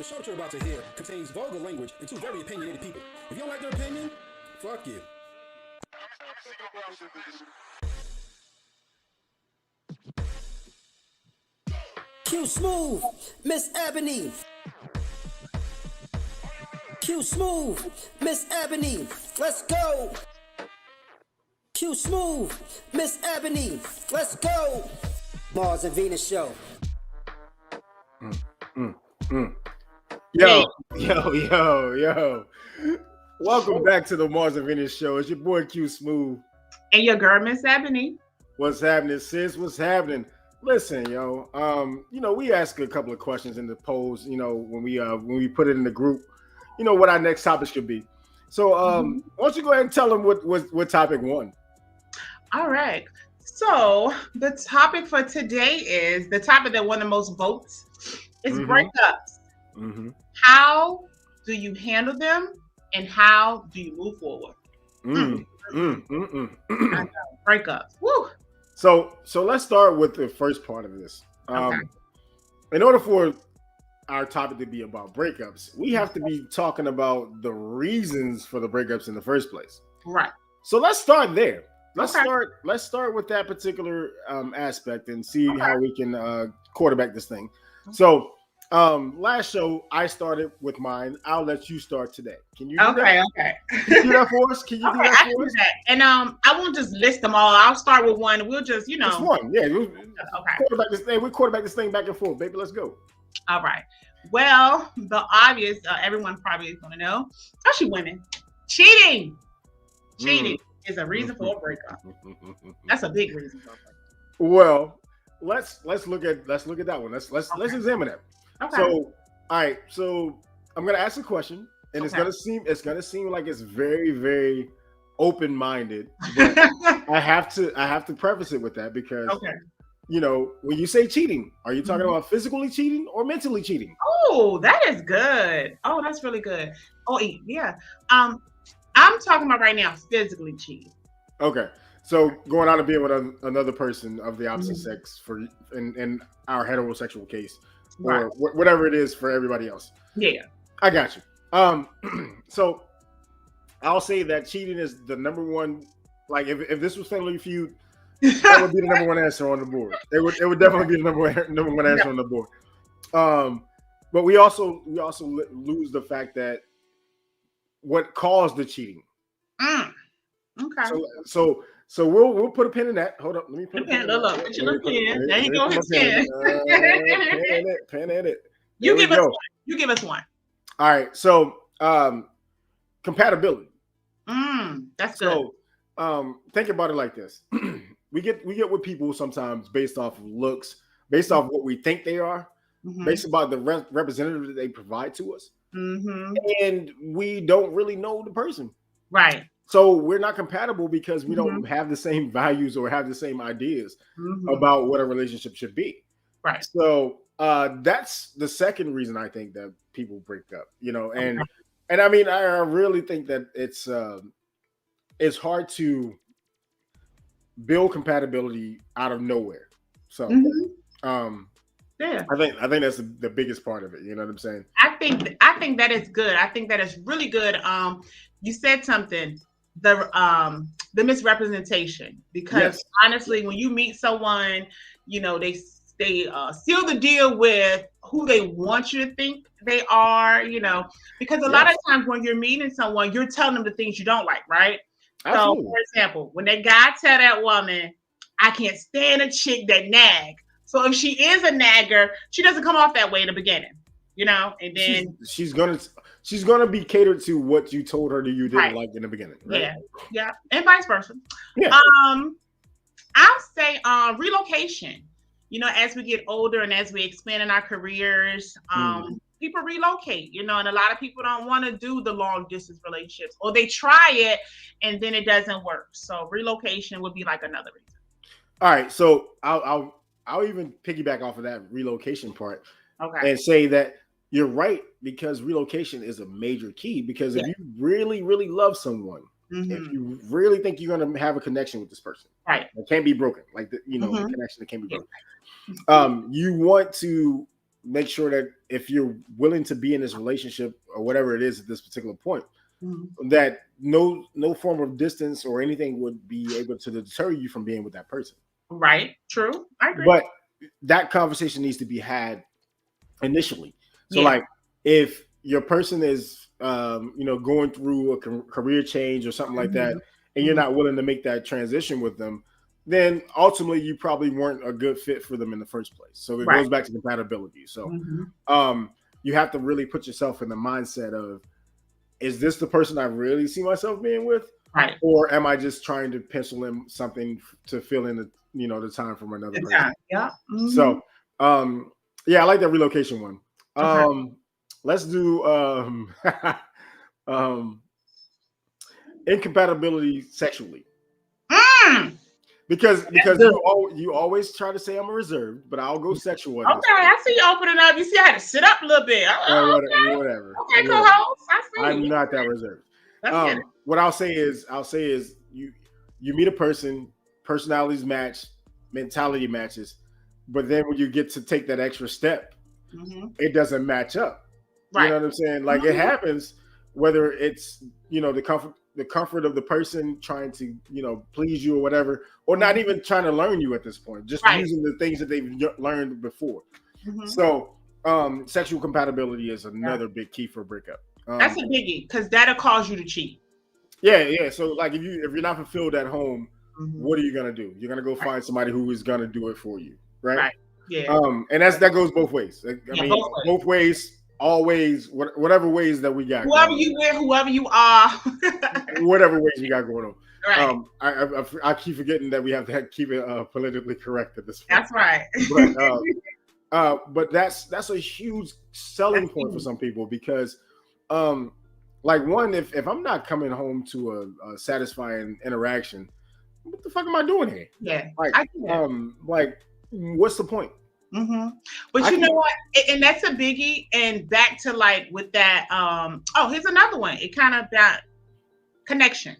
show that you're about to hear contains vulgar language and two very opinionated people. If you don't like their opinion, fuck you. Q Smooth, Miss Ebony. Q Smooth, Miss Ebony. Let's go. Q Smooth, Miss Ebony. Let's go. Mars and Venus show. Yo. Welcome back to the Mars and Venus show. It's your boy Q Smooth. And your girl, Miss Ebony. What's happening, sis? What's happening? Listen, we ask a couple of questions in the polls, when we put it in the group, what our next topic should be. So why don't you go ahead and tell them what topic one? All right. So the topic for today is the topic that won the most votes is breakups. Mm-hmm. How do you handle them and how do you move forward? I know, breakups. Woo. So let's start with the first part of this. Okay. In order for our topic to be about breakups, we have to be talking about the reasons for the breakups in the first place. Right. So let's start there. Let's Okay. start with that particular aspect and see how we can quarterback this thing. So last show I started with mine. I'll let you start today. Can you do that? Okay. Can you do that for us? Can you do Okay, that I can for do us? that. And I won't just list them all. I'll start with one. We'll just, Just one. Yeah. Okay. Quarterback this thing. We quarterback this thing back and forth, baby. Let's go. All right. Well, the obvious, everyone probably is going to know, especially women, cheating. Cheating is a reason for a breakup. That's a big reason for a breakup. Well, let's look at that one. Let's examine that. Okay. So, all right. So I'm gonna ask a question, and it's Okay. gonna seem like it's very, very open-minded. But I have to preface it with that because Okay. when you say cheating, are you talking about physically cheating or mentally cheating? Oh, that is good. Oh, that's really good. Oh, yeah. I'm talking about right now physically cheating. Okay. So going out and being with another person of the opposite sex for in our heterosexual case, or Right. whatever it is for everybody else. Yeah. I got you. So I'll say that cheating is the number one. Like if this was Family Feud, that would be the number one answer on the board. It would definitely be the number one answer on the board. But we also lose the fact that what caused the cheating. Okay. So we'll put a pin in that. Hold up, let me put a Pen, pin in look, that. get your little pen. There you Let me go, put his my pen in it. Pen in it. You There give we us go. one. You give us one. All right. So compatibility. That's good. So think about it like this. we get with people sometimes based off of looks, based off what we think they are, based about the representative that they provide to us, and we don't really know the person. Right. So we're not compatible because we don't have the same values or have the same ideas about what a relationship should be. Right. So that's the second reason I think that people break up, and I mean, I really think that it's hard to build compatibility out of nowhere. So Yeah. I think that's the biggest part of it. You know what I'm saying? I think that is good. I think that is really good. You said something, the misrepresentation, because honestly, when you meet someone, they seal the deal with who they want you to think they are, because a lot of times when you're meeting someone, you're telling them the things you don't like, right? Absolutely. So, for example, when that guy tell that woman, I can't stand a chick that nag. So if she is a nagger, she doesn't come off that way in the beginning, and then she's gonna be catered to what you told her that you didn't like in the beginning, right? Yeah, and vice versa. Yeah. I'll say relocation. As we get older and as we expand in our careers, people relocate, and a lot of people don't want to do the long distance relationships, or they try it and then it doesn't work. So relocation would be like another reason. All right, so I'll even piggyback off of that relocation part, and say that you're right, because relocation is a major key. Because if you really, really love someone, if you really think you're going to have a connection with this person, right, it can't be broken. Like the connection that can't be broken. You want to make sure that if you're willing to be in this relationship or whatever it is at this particular point, that no form of distance or anything would be able to deter you from being with that person. Right. True. I agree. But that conversation needs to be had initially. So like if your person is going through a career change or something like that, and you're not willing to make that transition with them, then ultimately you probably weren't a good fit for them in the first place. So it goes back to compatibility. So you have to really put yourself in the mindset of, is this the person I really see myself being with? Right. Or am I just trying to pencil in something to fill in the time from another person? Yeah. So I like that relocation one. Okay. Let's do incompatibility sexually. Because you always try to say I'm a reserved, but I'll go sexual. Okay, I see you opening up. You see, I had to sit up a little bit. Whatever. Okay, co-host. I see. I'm not that reserved. What I'll say is you meet a person, personalities match, mentality matches, but then when you get to take that extra step, it doesn't match up. Right. You know what I'm saying? Like it happens, whether it's the comfort of the person trying to please you or whatever, or not even trying to learn you at this point, just using the things that they've learned before. So sexual compatibility is another big key for a breakup. That's a biggie, because that'll cause you to cheat. Yeah. So like if you're not fulfilled at home, what are you gonna do? You're gonna go find somebody who is gonna do it for you, right? Yeah. And that goes both ways. Both ways. Always, whatever ways that we got. Whoever you with, whoever you are. Whatever ways you got going on. Right. I keep forgetting that we have to keep it politically correct at this point. That's right. But that's a huge selling point for some people because, if I'm not coming home to a satisfying interaction, what the fuck am I doing here? Yeah. What's the point? But you know what? And that's a biggie. And back to with that. Here's another one. It kind of about connection.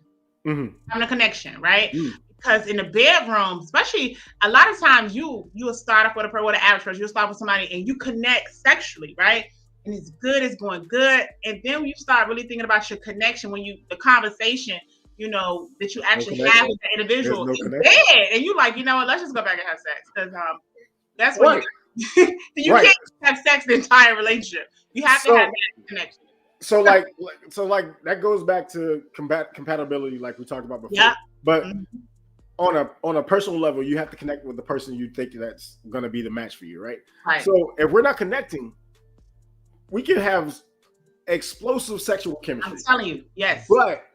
Having a connection, right? Because in the bedroom, especially a lot of times you'll start off with an average person. You'll start with somebody and you connect sexually, right? And it's good. It's going good. And then you start really thinking about your connection when the conversation, that you actually have with the individual in bed, and you like, let's just go back and have sex because that's what you can't have sex the entire relationship. You have to have that connection. So that goes back to compatibility, like we talked about before. Yeah. But on a personal level, you have to connect with the person you think that's going to be the match for you, right? Right. So if we're not connecting, we can have explosive sexual chemistry. I'm telling you, yes. But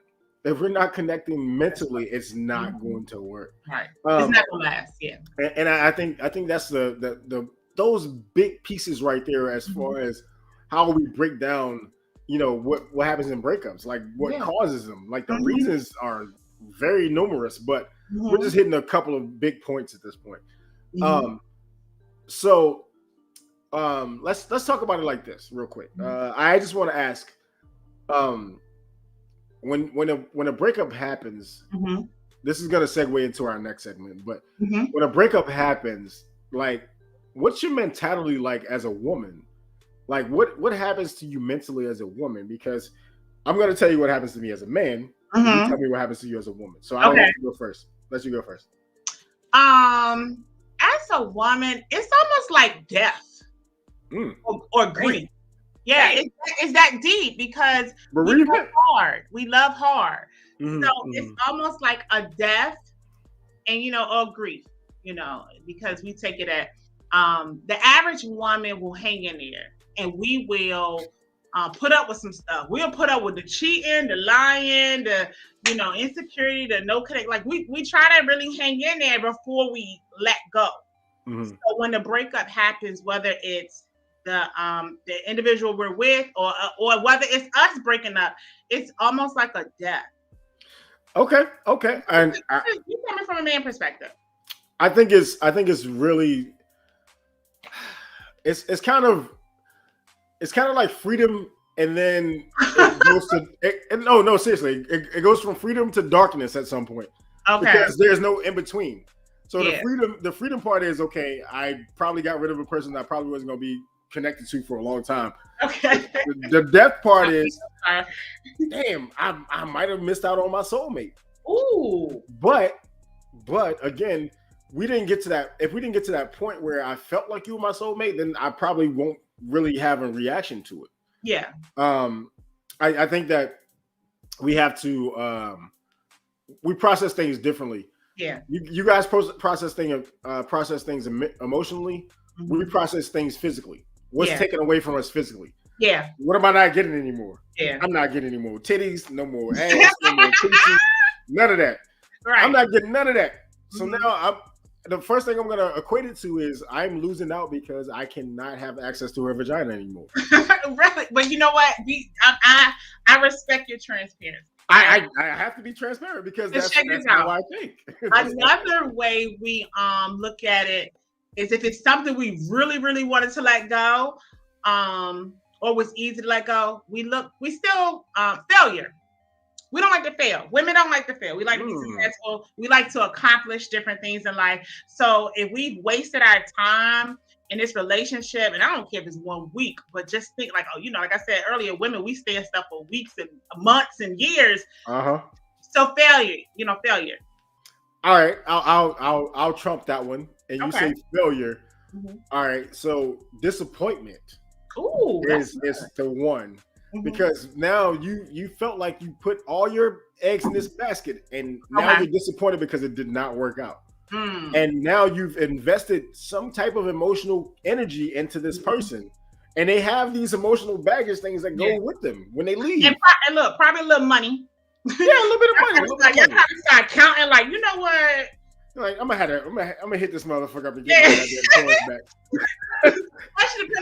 if we're not connecting mentally, it's not going to work. Right. It's not gonna last. Yeah. And I think that's the those big pieces right there as far as how we break down, what happens in breakups, like what causes them. Like the reasons are very numerous, but we're just hitting a couple of big points at this point. Let's talk about it like this real quick. I just want to ask, when a breakup happens, this is going to segue into our next segment, but when a breakup happens, like, what's your mentality like as a woman? Like, what happens to you mentally as a woman? Because I'm going to tell you what happens to me as a man. You tell me what happens to you as a woman. So I'll let you go first. Let you go first. As a woman, it's almost like death or grief. Yeah, it's that deep because we love hard. We love hard. So it's almost like a death and, or grief, because we take it at the average woman will hang in there and we will put up with some stuff. We'll put up with the cheating, the lying, the, insecurity, the no connect. Like we try to really hang in there before we let go. So when the breakup happens, whether it's the individual we're with or whether it's us breaking up, it's almost like a death. Okay. And you coming from a man perspective. I think it's really it's kind of like freedom, and then it goes to seriously, it goes from freedom to darkness at some point. Okay. Because there's no in between. So the freedom part is, okay, I probably got rid of a person that I probably wasn't going to be connected to for a long time. Okay. The death part is, damn, I might have missed out on my soulmate. Ooh. But again, we didn't get to that. If we didn't get to that point where I felt like you were my soulmate, then I probably won't really have a reaction to it. Yeah. I think that we have to we process things differently. Yeah. You guys process things emotionally. Mm-hmm. We process things physically. What's taken away from us physically? Yeah. What am I not getting anymore? Yeah. I'm not getting any more titties, no more ass, no more coochie, none of that. Right. I'm not getting none of that. So Mm-hmm. now the first thing I'm gonna equate it to is I'm losing out because I cannot have access to her vagina anymore. Really? But you know what? I respect your transparency. I have to be transparent because that's how I think. Another way we look at it is if it's something we really, really wanted to let go, or was easy to let go, we still failure. We don't like to fail. Women don't like to fail. We like to be successful. We like to accomplish different things in life. So if we've wasted our time in this relationship, and I don't care if it's 1 week, but just think like, like I said earlier, women, we stay in stuff for weeks and months and years. So failure. All right, I'll trump that one, and you say failure. Mm-hmm. All right, so disappointment is the one. Mm-hmm. Because now you felt like you put all your eggs in this basket, and now you're disappointed because it did not work out. And now you've invested some type of emotional energy into this person, and they have these emotional baggage things that go with them when they leave. And look, probably a little money. Yeah, a little bit of money. You probably start counting, like, you know what? Like, I'm gonna hit this motherfucker up and get my goddamn coins back.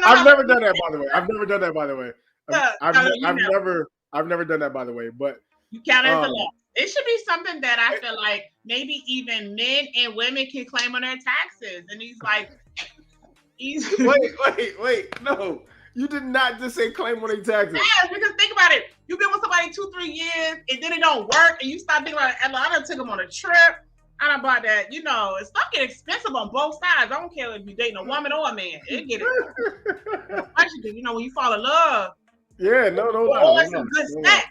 I've never done that, by the way. I've never done that, by the way. I've never done that, by the way. But you count as a lot. It should be something that I feel like maybe even men and women can claim on their taxes. And he's like, wait, no. You did not just say claim on their taxes. Yeah, because think about it. You've been with somebody 2-3 years, and then it don't work, and you start thinking about, I done took them on a trip. I done bought that. It's stuff get expensive on both sides. I don't care if you're dating a woman or a man. It get it. When you fall in love. Yeah, no. Or some good sex.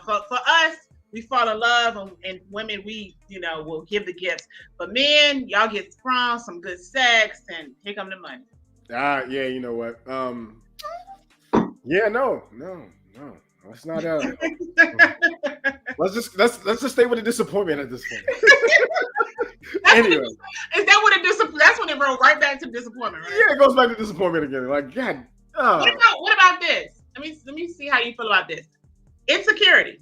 For us, we fall in love, and women, we, will give the gifts. But men, y'all get sprung, some good sex, and here come the money. Yeah, you know what? Yeah, no. Let's not. Let's just stay with the disappointment at this point. Anyway, is that what it disappointment? That's when it rolled right back to disappointment, right? Yeah, it goes back to disappointment again. Like, God. What about this? Let me see how you feel about this. Insecurity.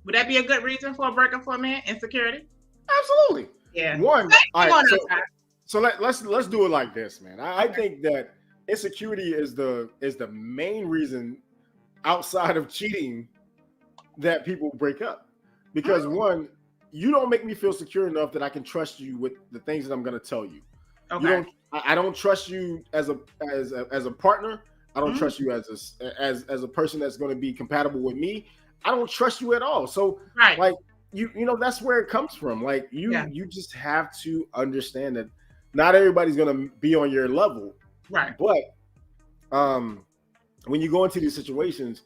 Would that be a good reason for a breakup for a man? Insecurity? Absolutely. Yeah. One. All right, so let's do it like this, man. I think that insecurity is the main reason outside of cheating that people break up. Because one, you don't make me feel secure enough that I can trust you with the things that I'm going to tell you. Okay. I don't trust you as a partner. I don't trust you as a person that's going to be compatible with me. I don't trust you at all. So like you that's where it comes from. Like you just have to understand that not everybody's going to be on your level. Right. But when you go into these situations,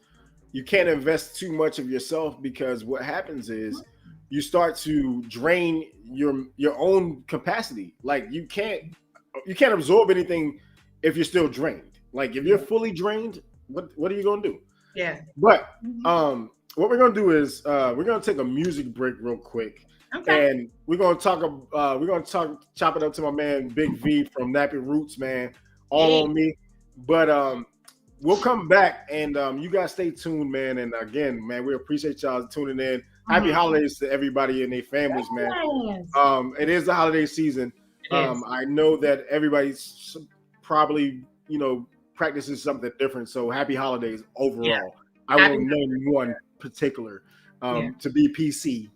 you can't invest too much of yourself, because what happens is you start to drain your own capacity. Like you can't absorb anything if you're still drained. Like if you're fully drained, what are you gonna do? Yeah. But what we're gonna do is we're gonna take a music break real quick. Okay. And we're gonna chop it up to my man Big V from Nappy Roots, man. All on me. But we'll come back, and you guys stay tuned, man. And again, man, we appreciate y'all tuning in. Happy holidays to everybody and their families, man. It is the holiday season. I know that everybody's probably, practices something different. So happy holidays overall. Yeah. I won't name one particular to be PC.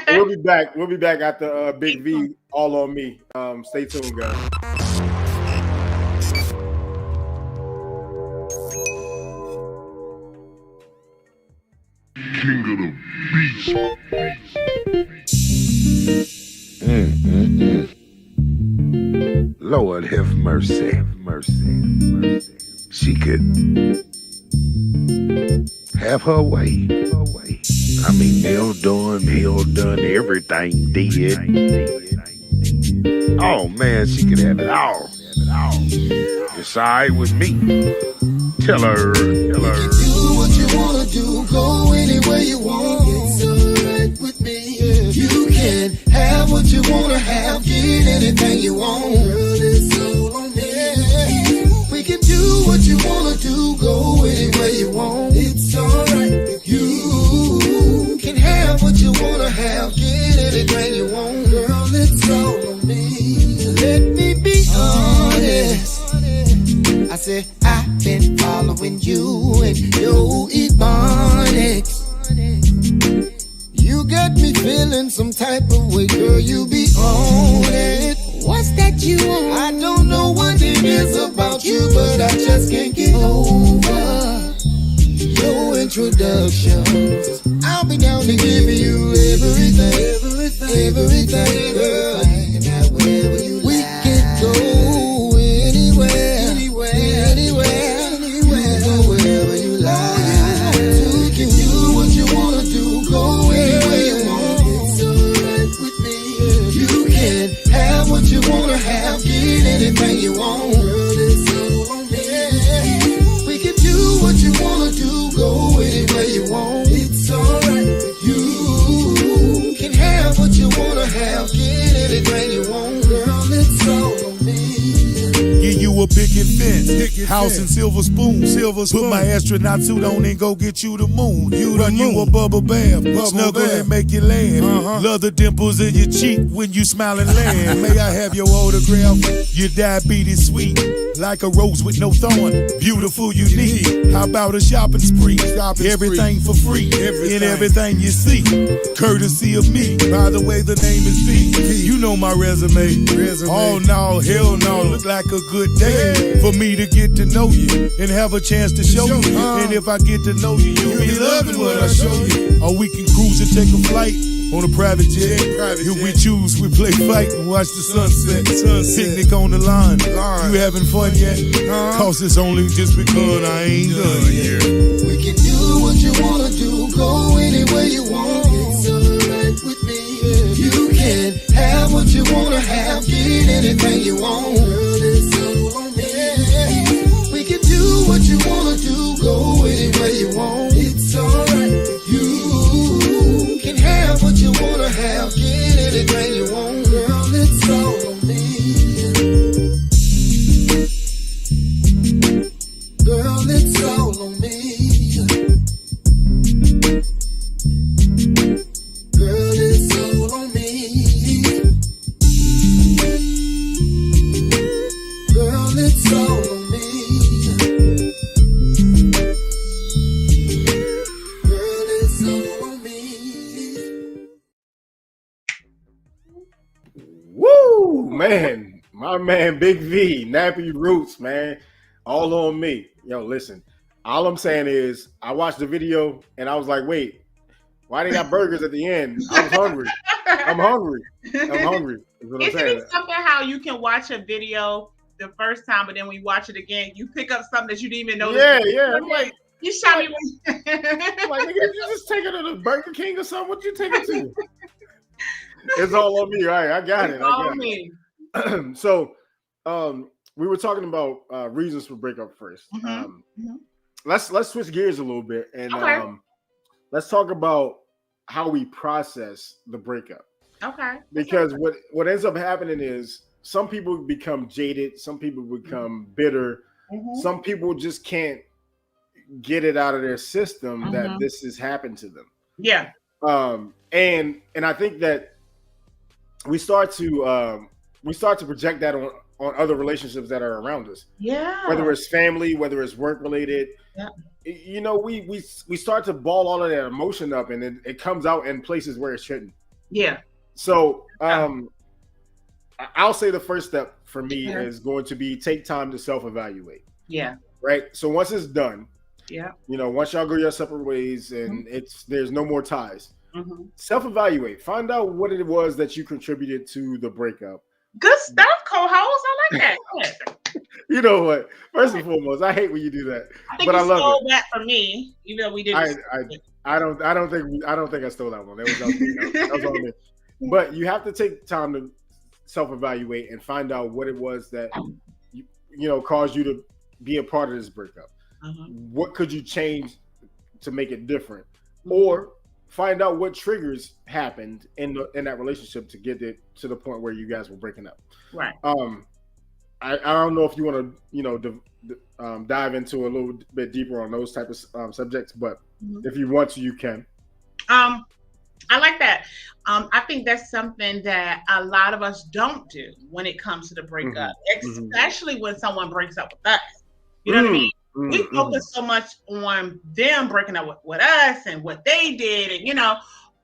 We'll be back. We'll be back after Big V, all on me. Stay tuned, guys. King of the beast. Lord have mercy. Have mercy. she could have her way. I mean, Neil done everything, did. Oh man, she could have it all. It's all right with me. Tell her. Do what you wanna do, go anywhere you want. It's alright with me. You can have what you wanna have, get anything you want. Girl, it's all on me. We can do what you wanna do, go anywhere you want. It's alright with you. Can have what you wanna have, get anything you want. Girl, it's all on me. Let me be honest. I said I've been following you and your Ebonics. You got me feeling some type of way, girl, you be on it. What's that you want? I don't know what it is about you, but I just can't get over your introductions. I'll be down to give you everything, girl. And that wherever you we like. Can go anywhere. Go wherever you like. You can do what you wanna do, go anywhere you want. It's alright with me. You can have what you wanna have, get anything you want. Girl, it's all on me. We can do what you wanna do, go anywhere you want. It's alright with you. Can have what you wanna have, get anything you want. Girl, it's all on me. Give you a picket fence, house and silver spoon. Put my astronaut suit on and go get you the moon. Run you a bubble bath, snuggle and make you laugh. Love the dimples in your cheek when you smile and laugh. May I have your autograph? Your diabetes sweet, like a rose with no thorn. Beautiful, unique. How about a shopping spree? Everything for free, in everything you see. Courtesy of me. By the way, the name is B. You know my resume. Oh no, hell no. Look like a good day for me to get to know you and have a chance to show you. And if I get to know you, you'll be loving what I show you. Or we can cruise and take a flight on a private jet. If we choose, we play fight and watch the sunset. Picnic on the line. You having fun yet? Cause it's only just because I ain't done yet. We can do what you wanna do, go anywhere you want. It's alright with me. You can have what you wanna have, get anything you want. Girl, it's all on me. We can do what you wanna do, go anywhere you want. It's alright with you. Can have what you wanna have, get anything you want. Girl, it's all on me. Girl, it's all on me. Girl, it's all on me. Girl, it's all on me. Girl, it's all on me. Woo, man. My man, Big V, Nappy Roots, man. All on me. Yo, listen. All I'm saying is, I watched the video and I was like, wait, why they got burgers at the end? I was hungry. I'm hungry. Is what I'm Isn't saying. it something how you can watch a video the first time, but then when you watch it again, you pick up something that you didn't even notice? Yeah. I'm like, You shot me. nigga, you just take it to the Burger King or something? What you take it to? It's all on me. All right, I got it. It's all on me. So, we were talking about reasons for breakup first. Let's switch gears a little bit and Okay. let's talk about how we process the breakup. Okay. Because what ends up happening is some people become jaded, some people become bitter, some people just can't get it out of their system that this has happened to them. Yeah. And I think that we start to project that on other relationships that are around us. Yeah. Whether it's family, whether it's work related. Yeah. You know, we start to ball all of that emotion up and it comes out in places where it shouldn't. Yeah. So I'll say the first step for me is going to be take time to self-evaluate. Yeah. Right. So once it's done, Yeah. you know, once y'all go your separate ways and there's no more ties, self-evaluate, find out what it was that you contributed to the breakup. Good stuff, co-host. I like that. You know what? First and foremost, I hate when you do that, I think but I you love stole it. that from me, even though we didn't. I don't think I stole that one. That was on me. But you have to take time to self-evaluate and find out what it was that caused you to be a part of this breakup. What could you change to make it different, or find out what triggers happened in that relationship to get it to the point where you guys were breaking up. Right. I don't know if you want to dive into a little bit deeper on those type of subjects, but if you want to, you can. I like that. I think that's something that a lot of us don't do when it comes to the breakup, especially when someone breaks up with us. You know what I mean? We focus so much on them breaking up with us and what they did, and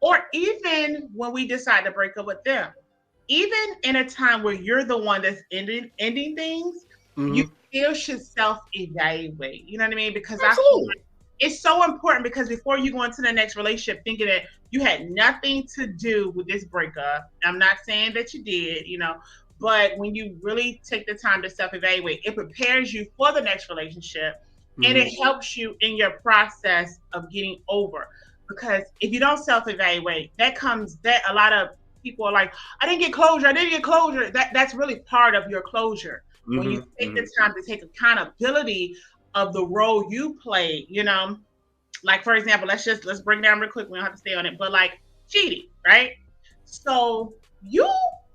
or even when we decide to break up with them. Even in a time where you're the one that's ending things, you still should self-evaluate. You know what I mean? Because it's so important, because before you go into the next relationship thinking that you had nothing to do with this breakup, I'm not saying that you did, but when you really take the time to self-evaluate, it prepares you for the next relationship, and it helps you in your process of getting over. Because if you don't self-evaluate, that a lot of people are like, I didn't get closure. That's really part of your closure. When you take the time to take accountability of the role you played, like, for example, let's break down real quick. We don't have to stay on it, but like cheating, right? So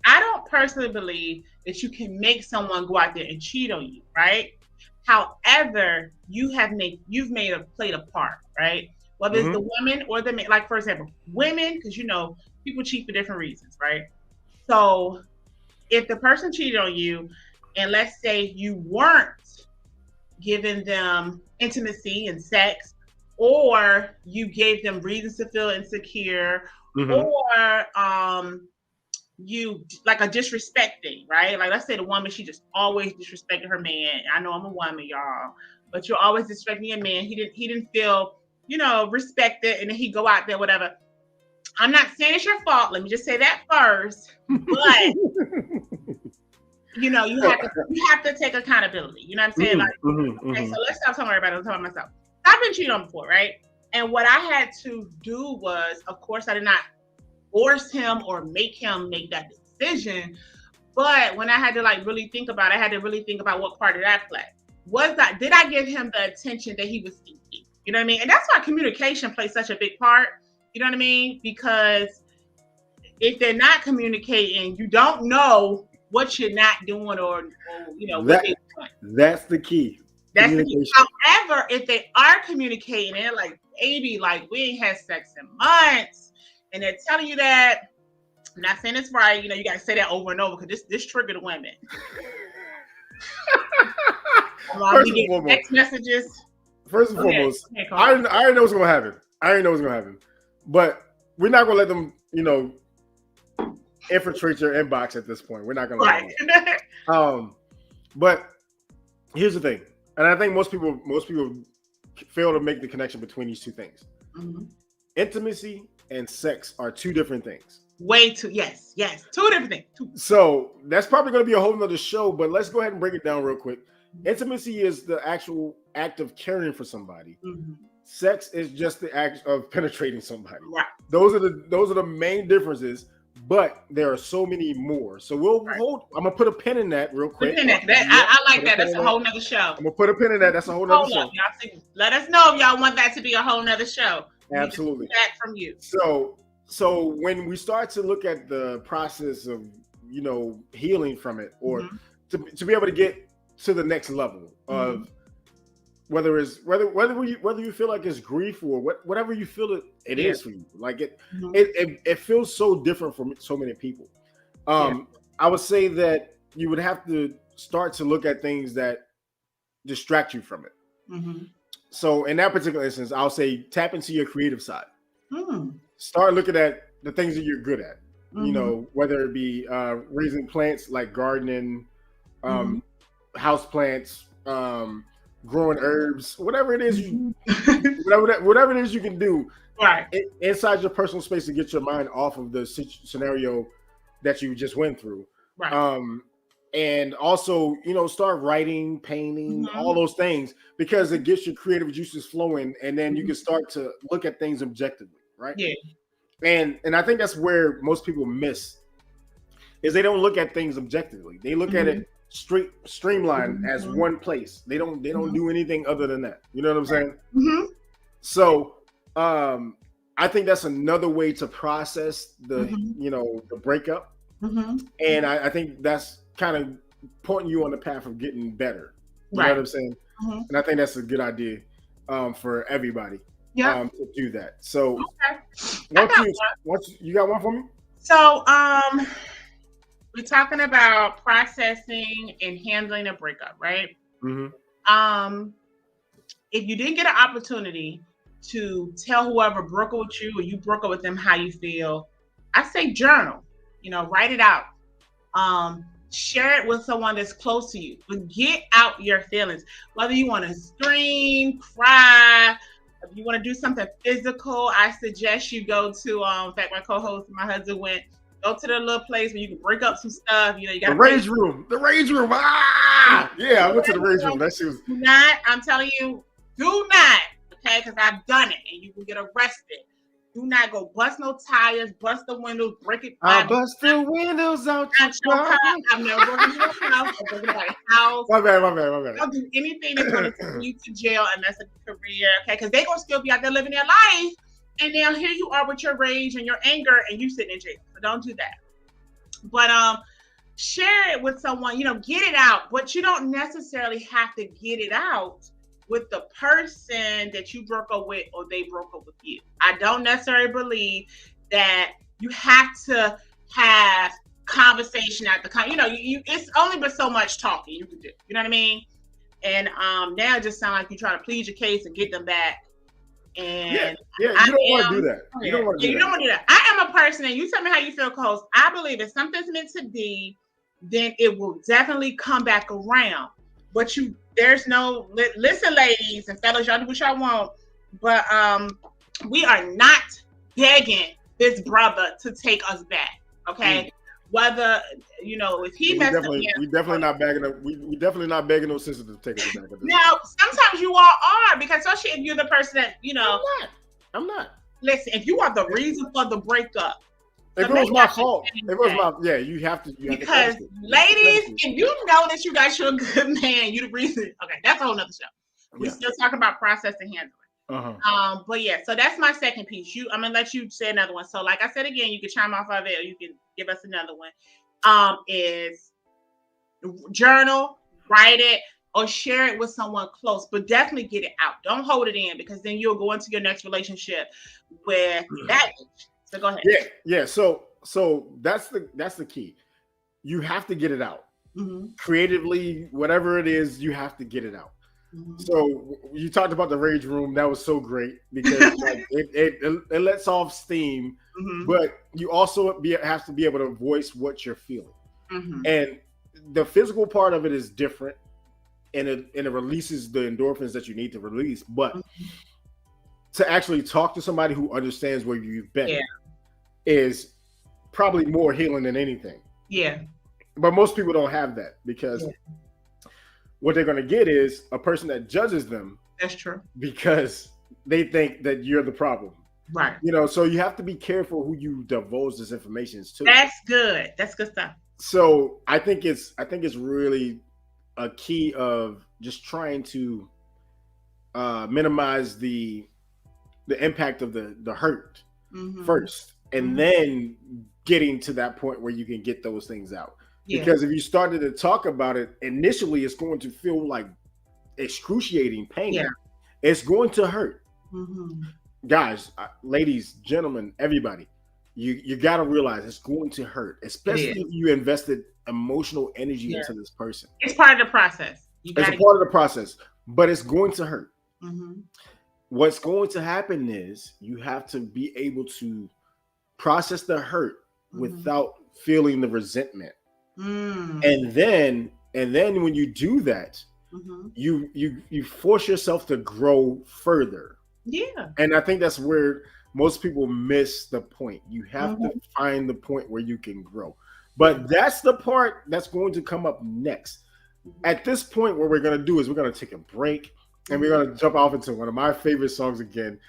I don't personally believe that you can make someone go out there and cheat on you, right? However, you've played a part, right? Whether it's the woman or the man. Like, for example, women, because people cheat for different reasons, right? So if the person cheated on you, and let's say you weren't giving them intimacy and sex, or you gave them reasons to feel insecure, or you like a disrespecting, right? Like, let's say the woman, she just always disrespected her man. I know I'm a woman, y'all, but you're always disrespecting your man. He didn't feel, respected, and then he go out there, whatever. I'm not saying it's your fault. Let me just say that first. But you have to take accountability. You know what I'm saying? Okay, so let's stop talking about everybody. I'm talking about myself. I've been cheated on before, right? And what I had to do was, of course, I did not force him or make him make that decision. But when I had to really think about it, I had to really think about what part did I play. Did I give him the attention that he was seeking? You know what I mean? And that's why communication plays such a big part. You know what I mean? Because if they're not communicating, you don't know what you're not doing, or what they're doing. That's the key. That's the key. However, if they are communicating, they're like, baby, we ain't had sex in months, and they're telling you that, I'm not saying it's right, you got to say that over and over, because this triggered the women. We get text messages. First and foremost, I already know what's going to happen. But we're not going to let them, infiltrate your inbox at this point. We're not going to let them. But here's the thing. And I think most people fail to make the connection between these two things. Intimacy and sex are two different things. Yes, two different things. So that's probably going to be a whole nother show, but let's go ahead and break it down real quick. Intimacy is the actual act of caring for somebody. Sex is just the act of penetrating somebody. Right. Those are the main differences, but there are so many more. So I'm gonna put a pin in that real quick. I like that. That's a whole nother show. I'm gonna put a pin in that. That's a whole nother show. Y'all let us know if y'all want that to be a whole nother show. Absolutely. That from you. So when we start to look at the process of healing from it, or to be able to get to the next level of whether you feel like it's grief or whatever you feel it is for you, like it feels so different for so many people. I would say that you would have to start to look at things that distract you from it. So in that particular instance, I'll say tap into your creative side. Start looking at the things that you're good at. Whether it be raising plants like gardening, house plants, growing herbs, whatever it is whatever it is you can do inside your personal space to get your mind off of the scenario that you just went through. and also, start writing, painting, all those things, because it gets your creative juices flowing, and then you can start to look at things objectively, right? Yeah. And I think that's where most people miss, is they don't look at things objectively. They look at it streamlined as one place. They don't do anything other than that. You know what I'm saying? So I think that's another way to process the the breakup. And I think that's kind of pointing you on the path of getting better. You know what I'm saying? And I think that's a good idea for everybody to do that. So you got one for me? So we're talking about processing and handling a breakup, right? If you didn't get an opportunity to tell whoever broke up with you or you broke up with them how you feel, I say journal. Write it out. Share it with someone that's close to you, but get out your feelings. Whether you want to scream, cry, if you want to do something physical, I suggest you go to, in fact, my co-host and my husband go to the little place where you can break up some stuff. You got the rage room. The rage room. Ah! Yeah, I went to the rage room. That shit was... I'm telling you, do not, okay? Because I've done it, and you can get arrested. Do not go bust no tires, bust the windows, break it. I bust the windows out your car. I'm never broken your house. I'm broken anybody's house. My bad. Don't do anything that's going to send you to jail and mess up your career, okay? Because they're going to still be out there living their life. And now here you are with your rage and your anger, and you sitting in jail. So don't do that. But share it with someone. Get it out. But you don't necessarily have to get it out with the person that you broke up with or they broke up with you. I don't necessarily believe that you have to have conversation at the it's only but so much talking you can do. You know what I mean? And now it just sounds like you try to plead your case and get them back. And you don't want to do that. You don't want to do that. I am a person, and you tell me how you feel, co-host. I believe if something's meant to be, then it will definitely come back around. But there's no listen, ladies and fellas, y'all do what y'all want. But we are not begging this brother to take us back. Okay. Whether if he messed up, we definitely not begging. We definitely not begging those sisters to take us back. Now, sometimes you all are, because especially if you're the person that I'm not. Listen, if you are the reason for the breakup. If it was my fault, you have to. Because ladies, if you know that you got your good man, you the reason. Okay, that's a whole nother show. We're still talking about process and handling. But yeah, so that's my second piece. I'm gonna let you say another one. So like I said again, you can chime off of it, or you can give us another one. Is journal, write it, or share it with someone close, but definitely get it out. Don't hold it in, because then you'll go into your next relationship with that. So go ahead. Yeah. So that's the key. You have to get it out. Creatively, whatever it is, you have to get it out. So you talked about the rage room. That was so great, because it lets off steam, but you also have to be able to voice what you're feeling. And the physical part of it is different, and it releases the endorphins that you need to release. But to actually talk to somebody who understands where you've been is probably more healing than anything. Yeah. But most people don't have that, because what they're going to get is a person that judges them. That's true. Because they think that you're the problem. Right. So you have to be careful who you divulge this information to. That's good. That's good stuff. So I think it's really a key of just trying to minimize the impact of the hurt first, and then getting to that point where you can get those things out. Because if you started to talk about it initially, it's going to feel like excruciating pain. It's going to hurt. Guys, ladies, gentlemen, everybody, you got to realize it's going to hurt, especially if you invested emotional energy into this person. It's part of the process. It's a part of the process, but it's going to hurt. What's going to happen is you have to be able to process the hurt without feeling the resentment. And then when you do that, you force yourself to grow further. And I think that's where most people miss the point. You have to find the point where you can grow, But that's the part that's going to come up next. At this point, what we're going to do is we're going to take a break and we're going to jump off into one of my favorite songs again,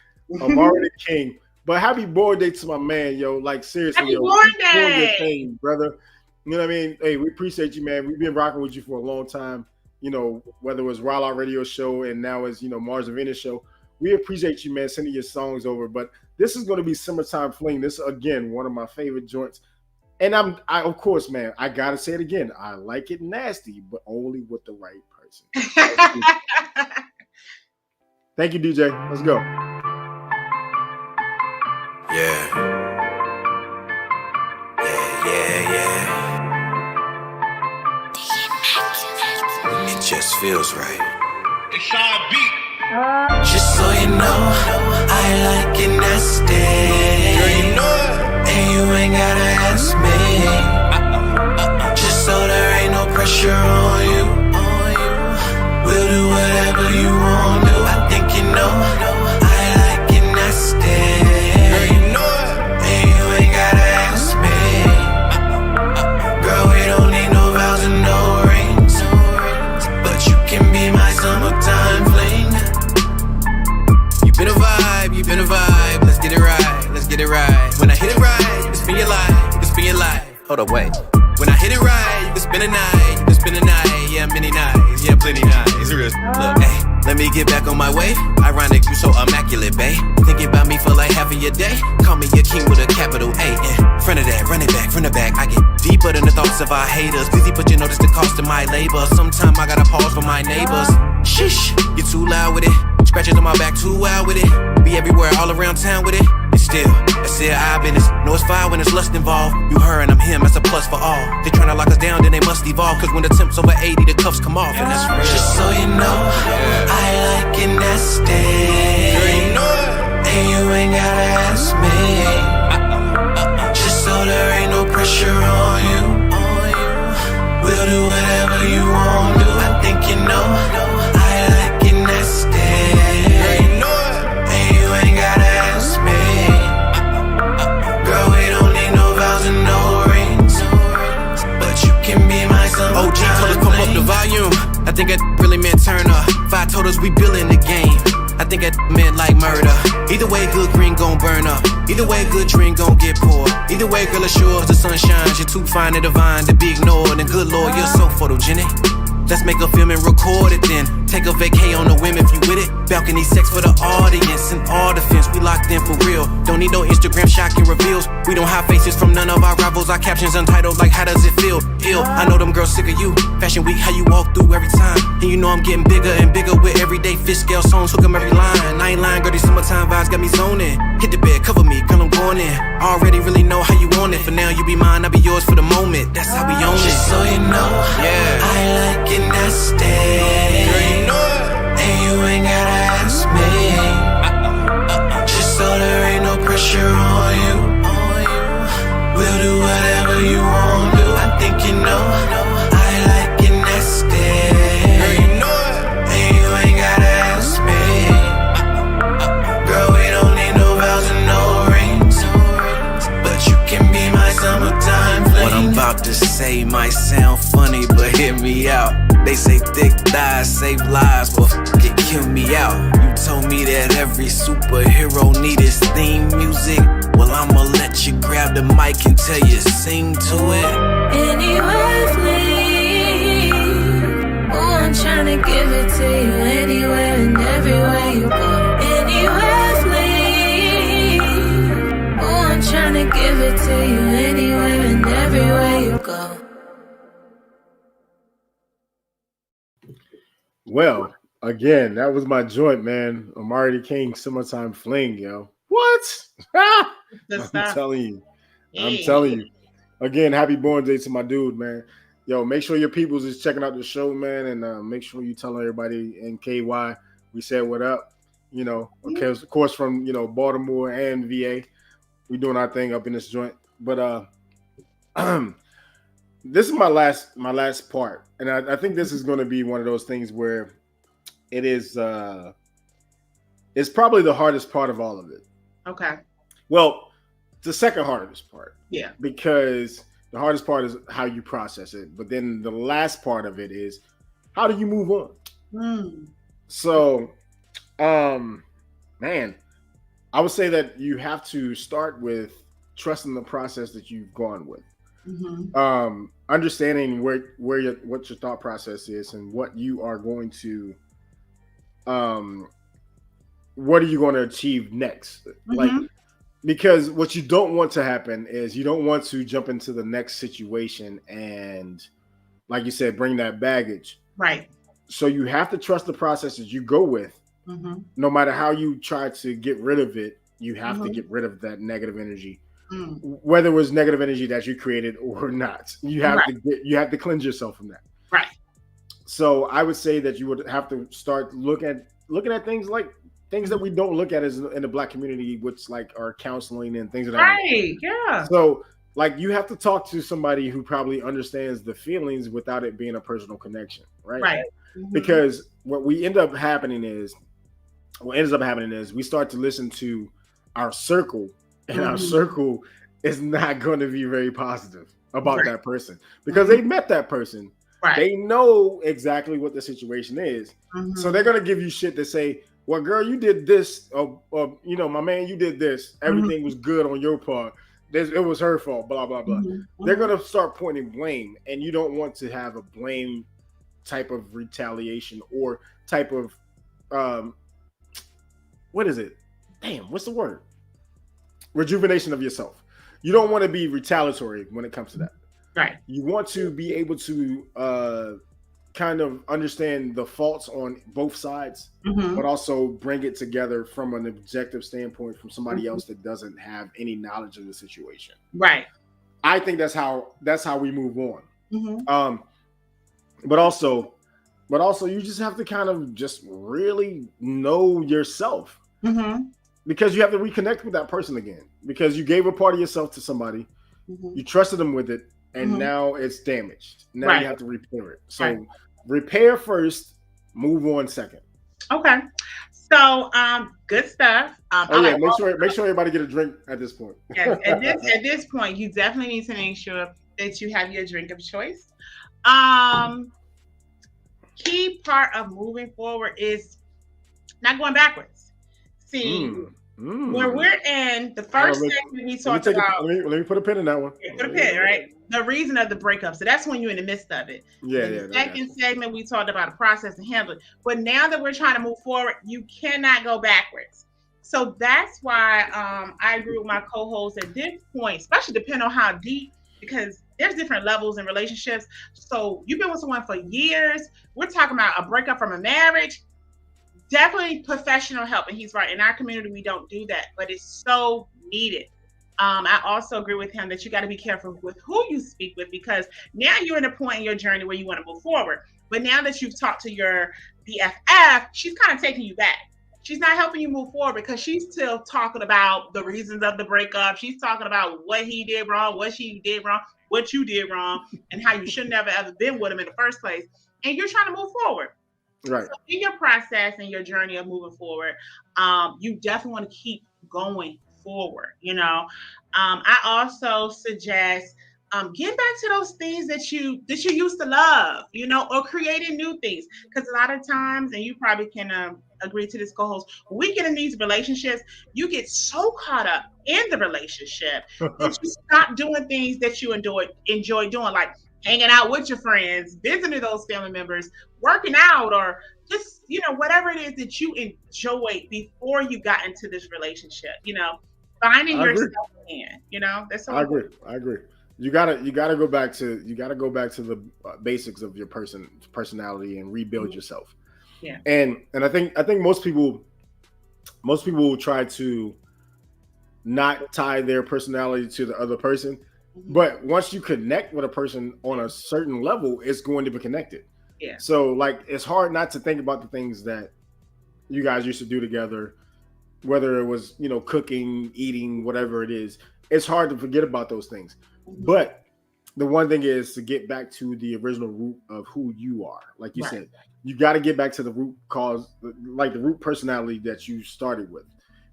Amari the King. But happy born day to my man, yo. Like, seriously, Happy yo. born Doing your day. thing, brother. You know what I mean? Hey, we appreciate you, man. We've been rocking with you for a long time. You know, whether it was Wild Out Radio Show and now it's, Mars and Venus Show. We appreciate you, man, sending your songs over. But this is going to be Summertime Fling. This is, again, one of my favorite joints. And I of course, man, I got to say it again. I like it nasty, but only with the right person. Thank you, DJ. Let's go. Yeah. It just feels right. It's Sean Beat. Just so you know, I like it nasty. Girl, you know it. And you ain't gotta ask me. Just so there ain't no pressure on you. We'll do whatever you want to. I think you know, I like it nasty. Girl, you know it. And you ain't gotta ask me. Girl, we don't need no vows and no rings. But you can be my summertime fling. You been a vibe, you been a vibe. Let's get it right, let's get it right. When I hit it right, you can spin your life, you can spin your life. Hold up, wait. When I hit it right, you can spend a night, you can spend a night. Yeah, many nights, yeah, plenty nights. Real. Look, hey, let me get back on my way. Ironic, you so immaculate, babe. Thinking about me for like half of your day. Call me your king with a capital A. In front of that, run it back, from the back. I get deeper than the thoughts of our haters. Busy, but you notice the cost of my labor. Sometime I gotta pause for my neighbors. Sheesh, you too loud with it. Scratches on my back, too wild with it. Be everywhere, all around town with it. And still, I said I've been this. Know it's fire when there's lust involved. You her and I'm him, that's a plus for all. They tryna lock us down, then they must evolve. Cause when the temp's over 80, the cuffs come off. And that's real. Just so you know, I like it nasty. Girl, you know it. And you ain't gotta ask me. Just so there ain't no pressure on you. We'll do whatever you want to. I think you know, I like it nasty. Girl, you know it. And you ain't gotta ask me. Girl, we don't need no vows and no rings. But you can be my summertime. OG told us pump up the volume. I think that really meant turn up. 5 told us we building the game. I think that meant like murder. Either way, good green gon' burn up. Either way, good drink gon' get poured. Either way, girl, assures the sun shines. You're too fine and divine to be ignored. And good Lord, you're so photogenic. Let's make a film and record it then. Take a vacay on the whim if you with it. Balcony sex for the audience and all defense. We locked in for real. Don't need no Instagram shocking reveals. We don't hide faces from none of our rivals. Our captions untitled like how does it feel? Ill. I know them girls sick of you. Fashion week, how you walk through every time. And you know I'm getting bigger and bigger with everyday fish scale songs. Hook 'em every line. I ain't lying, girl, these summertime vibes got me zoning. Hit the bed, cover me, girl, I'm going in. Already really know how you want it. For now, you be mine, I'll be yours for the moment. That's how we own it. Just so you know, yeah, I like it nasty. Girl, you know it. And you ain't gotta ask me. Just so there ain't no pressure on you. We'll do whatever you want to. I think you know, I like it nasty. Girl, you know it. And you ain't gotta ask me. Girl, we don't need no vows and no rings. But you can be my summertime fling. What I'm about to say might sound funny, but hear me out. They say thick thighs save lives, well, it kill me out. You told me that every superhero need his theme music. Well, I'ma let you grab the mic and tell you sing to it. Anywhere, please. Oh, I'm tryna give it to you anywhere and everywhere you go. Anywhere, please. Oh, I'm tryna give it to you anywhere and everywhere you go. Well, again, that was my joint, man. Amari the King, Summertime Fling, yo. What? I'm telling you. I'm telling you. Again, happy born day to my dude, man. Yo, make sure your peoples is checking out the show, man, and make sure you tell everybody in KY we said what up. You know, okay, of course, from Baltimore and VA, we doing our thing up in this joint. But this is my last part, and I think this is going to be one of those things where it is. It's probably the hardest part of all of it. Okay. Well, the second hardest part. Yeah. Because The hardest part is how you process it. But then the last part of it is how do you move on? So, man, I would say that you have to start with trusting the process that you've gone with. Understanding what your thought process is and what you are going to what are you going to achieve next? Like, because what you don't want to happen is you don't want to jump into the next situation and, like you said, bring that baggage. Right. So you have to trust the process that you go with. No matter how you try to get rid of it, you have to get rid of that negative energy. Whether it was negative energy that you created or not, you have to cleanse yourself from that. Right. So I would say that you would have to start looking at things like things that we don't look at as in the Black community, which like are counseling and things of that. Right. Yeah. So like you have to talk to somebody who probably understands the feelings without it being a personal connection, right? Right. Because what ends up happening is we start to listen to our circle, and our circle is not going to be very positive about that person because they met that person. Right. They know exactly what the situation is. So they're going to give you shit that say, well, girl, you did this, or my man, you did this. Everything was good on your part. It was her fault, blah, blah, blah. They're going to start pointing blame, and you don't want to have a blame type of retaliation or type of, what is it? Damn, what's the word? Rejuvenation of yourself. You don't want to be retaliatory when it comes to that. Right. You want to be able to kind of understand the faults on both sides, but also bring it together from an objective standpoint from somebody else that doesn't have any knowledge of the situation. Right. I think that's how we move on. But also you just have to kind of just really know yourself. Because you have to reconnect with that person again. Because you gave a part of yourself to somebody, you trusted them with it, and now it's damaged. Now you have to repair it. So repair first, move on second. Okay. So good stuff. Make sure everybody get a drink at this point. Yes, at this point, you definitely need to make sure that you have your drink of choice. Key part of moving forward is not going backwards. See, when we're in the first segment, we talked about. Let me put a pin in that one. Put a pin, right? The reason of the breakup. So that's when you're in the midst of it. The second segment, we talked about the process and handle it. But now that we're trying to move forward, you cannot go backwards. So that's why I agree with my co-host at this point, especially depending on how deep, because there's different levels in relationships. So you've been with someone for years. We're talking about a breakup from a marriage. Definitely professional help. And he's right. In our community, we don't do that, but it's so needed. I also agree with him that you got to be careful with who you speak with, because now you're in a point in your journey where you want to move forward. But now that you've talked to your BFF, she's kind of taking you back. She's not helping you move forward because she's still talking about the reasons of the breakup. She's talking about what he did wrong, what she did wrong, what you did wrong, and how you should never ever been with him in the first place. And you're trying to move forward. Right. So in your process and your journey of moving forward, you definitely want to keep going forward. I also suggest get back to those things that you used to love, or creating new things. Because a lot of times, and you probably can agree to this, co-host, when we get in these relationships, you get so caught up in the relationship that you stop doing things that you enjoy doing, like hanging out with your friends, visiting those family members, working out, or just, whatever it is that you enjoyed before you got into this relationship, finding yourself again, that's so important. I agree. You gotta go back to the basics of your personality and rebuild yourself. Yeah. And I think most people will try to not tie their personality to the other person. But once you connect with a person on a certain level, it's going to be connected. Yeah. So like, it's hard not to think about the things that you guys used to do together, whether it was, cooking, eating, whatever it is. It's hard to forget about those things. But the one thing is to get back to the original root of who you are. Like you said, you got to get back to the root cause, like the root personality that you started with,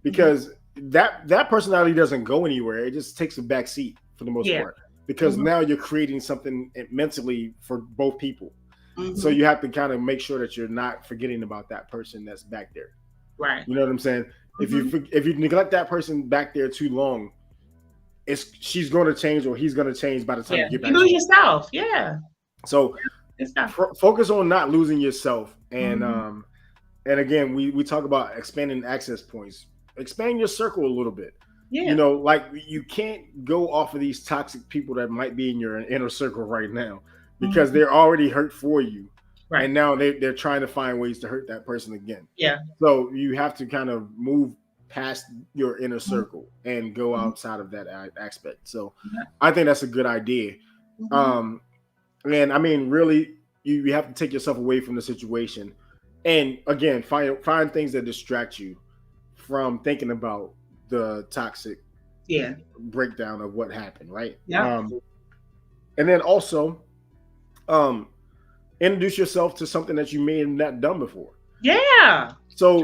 because that personality doesn't go anywhere. It just takes a back seat for the most part. because now you're creating something mentally for both people. Mhm. So you have to kind of make sure that you're not forgetting about that person that's back there. Right. You know what I'm saying? If you neglect that person back there too long, she's going to change or he's going to change by the time you get back. You lose yourself. Yeah. So focus on not losing yourself. And and again, we talk about expanding access points. Expand your circle a little bit. Yeah. You know, like you can't go off of these toxic people that might be in your inner circle right now because they're already hurt for you. Right. And now they're trying to find ways to hurt that person again. Yeah. So you have to kind of move past your inner circle and go outside of that aspect. So I think that's a good idea. And I mean, really, you have to take yourself away from the situation. And again, find things that distract you from thinking about the toxic breakdown of what happened, right? Yeah. And then also introduce yourself to something that you may have not done before. Yeah. So